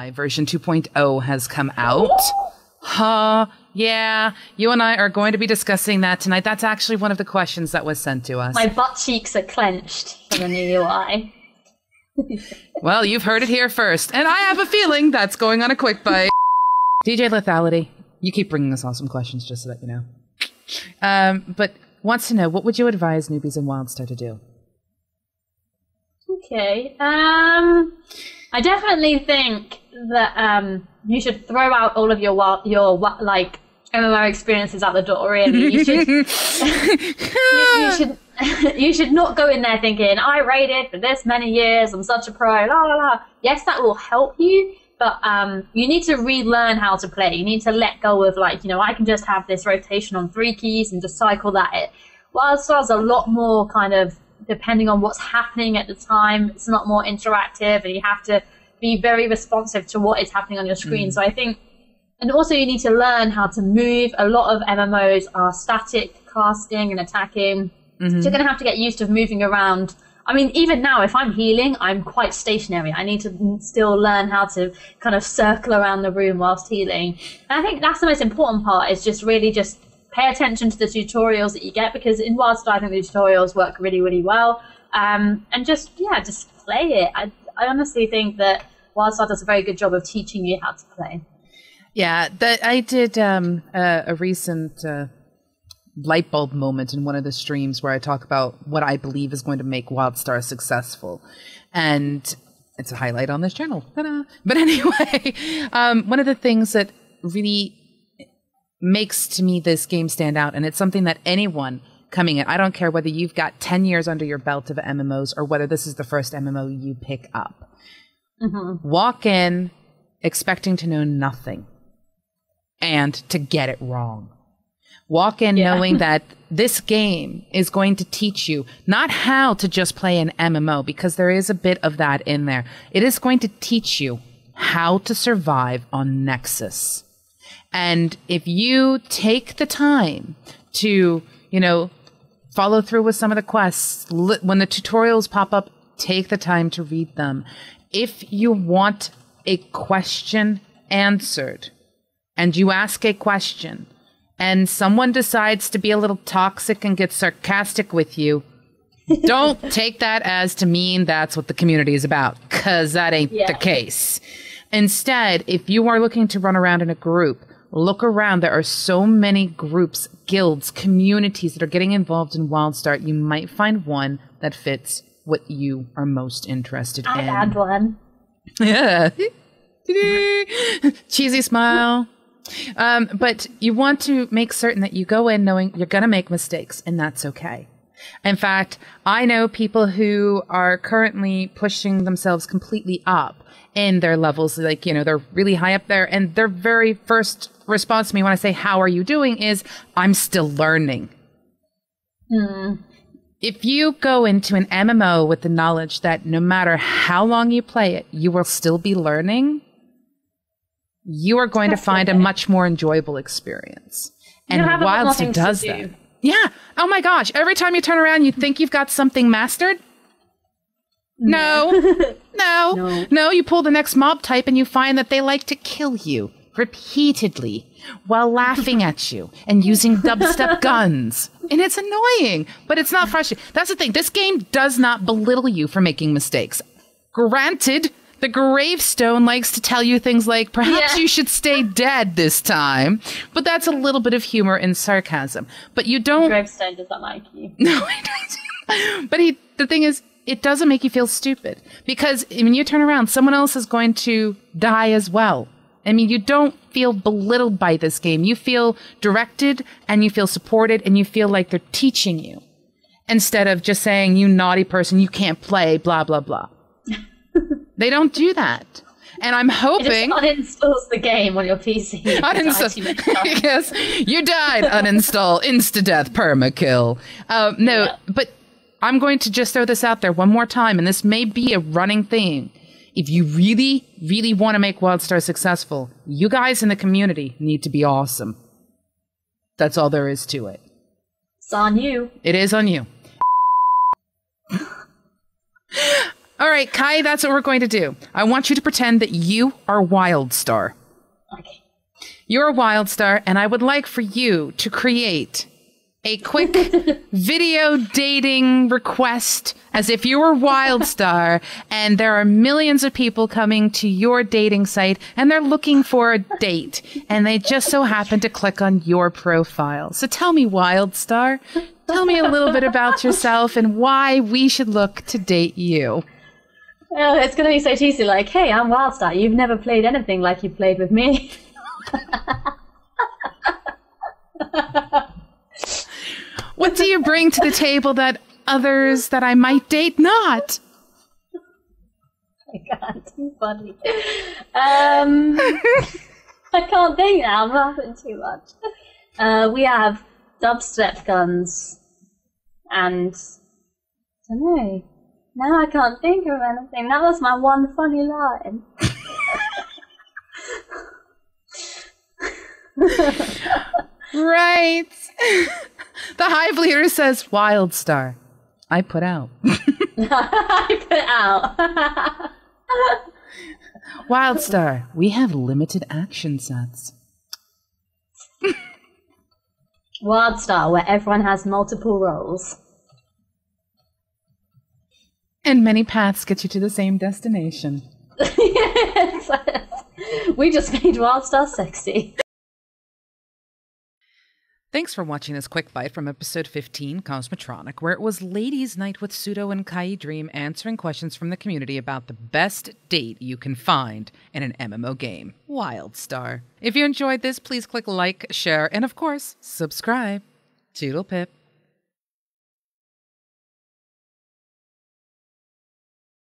UI version 2.0 has come out. Yeah, you and I are going to be discussing that tonight. That's actually one of the questions that was sent to us. My butt cheeks are clenched for the new UI. Well, you've heard it here first, and I have a feeling that's going on a QuickByte. DJ Lethality, you keep bringing us awesome questions, just so that you know. But wants to know, what would you advise newbies in WildStar to do? Okay. I definitely think that you should throw out all of your like MMO experiences out the door. Really, you should. You should not go in there thinking I raided for this many years. I'm such a pro. La la la. Yes, that will help you, but you need to relearn how to play. You need to let go of like, you know, I can just have this rotation on 3 keys and just cycle that. WildStar's a lot more kind of depending on what's happening at the time. It's a lot more interactive, and you have to be very responsive to what is happening on your screen. So I think, and also you need to learn how to move. A lot of MMOs are static casting and attacking. So you're going to have to get used to moving around. I mean, even now, if I'm healing, I'm quite stationary. I need to still learn how to kind of circle around the room whilst healing. And I think that's the most important part, is just really just pay attention to the tutorials that you get, because in WildStar, I think the tutorials work really, really well. And just play it. I honestly think that WildStar does a very good job of teaching you how to play. Yeah, I did a recent light bulb moment in one of the streams where I talk about what I believe is going to make WildStar successful. And it's a highlight on this channel. Ta-da. But anyway, one of the things that really makes to me this game stand out, and it's something that anyone coming in, I don't care whether you've got 10 years under your belt of MMOs or whether this is the first MMO you pick up. Walk in expecting to know nothing and to get it wrong. Walk in knowing that this game is going to teach you not how to just play an MMO, because there is a bit of that in there. It is going to teach you how to survive on Nexus. And if you take the time to, you know, follow through with some of the quests, when the tutorials pop up, take the time to read them. If you want a question answered and you ask a question and someone decides to be a little toxic and get sarcastic with you, don't take that as to mean that's what the community is about, because that ain't the case. Instead, if you are looking to run around in a group, look around. There are so many groups, guilds, communities that are getting involved in WildStar. You might find one that fits what you are most interested in. I had one. Yeah. Cheesy smile. But you want to make certain that you go in knowing you're going to make mistakes, and that's okay. In fact, I know people who are currently pushing themselves completely up in their levels. Like, you know, they're really high up there, and their very first response to me when I say, "How are you doing?" is, "I'm still learning." If you go into an MMO with the knowledge that no matter how long you play it, you will still be learning, you are going to find a much more enjoyable experience. And WildStar does that. Yeah. Oh my gosh. Every time you turn around, you think you've got something mastered. No. No. You pull the next mob type and you find that they like to kill you repeatedly while laughing at you and using dubstep guns. And it's annoying, but it's not frustrating. That's the thing. This game does not belittle you for making mistakes. Granted, the gravestone likes to tell you things like, perhaps you should stay dead this time. But that's a little bit of humor and sarcasm. But you don't... The gravestone doesn't like you. No, it doesn't. But the thing is, it doesn't make you feel stupid. Because when you turn around, someone else is going to die as well. I mean, you don't feel belittled by this game. You feel directed, and you feel supported, and you feel like they're teaching you. Instead of just saying, you naughty person, you can't play, blah, blah, blah. They don't do that. And I'm hoping... It just uninstalls the game on your PC. Uninstall. Yes, you died, uninstall, insta-death, perma-kill. But I'm going to just throw this out there one more time, and this may be a running theme. If you really, really want to make WildStar successful, you guys in the community need to be awesome. That's all there is to it. It's on you. It is on you. All right, Kai, that's what we're going to do. I want you to pretend that you are WildStar. Okay. You're a WildStar, and I would like for you to create a quick video dating request as if you were WildStar, and there are millions of people coming to your dating site, and they're looking for a date, and they just so happen to click on your profile. So tell me, WildStar, tell me a little bit about yourself and why we should look to date you. Oh, it's going to be so cheesy, like, hey, I'm WildStar. You've never played anything like you played with me. What do you bring to the table that others that I might date not? Oh my God, too funny. I can't think now. I'm laughing too much. We have dubstep guns and I don't know. Now I can't think of anything. That was my one funny line. Right. The Hive leader says, WildStar. I put out. I put out. WildStar, we have limited action sets. WildStar, where everyone has multiple roles. And many paths get you to the same destination. Yes. We just made WildStar sexy. Thanks for watching this quick bite from episode 15, Cosmotronic, where it was Ladies' Night with Pseudo and KaeyiDream answering questions from the community about the best date you can find in an MMO game, WildStar. If you enjoyed this, please click like, share, and of course, subscribe. Toodle pip.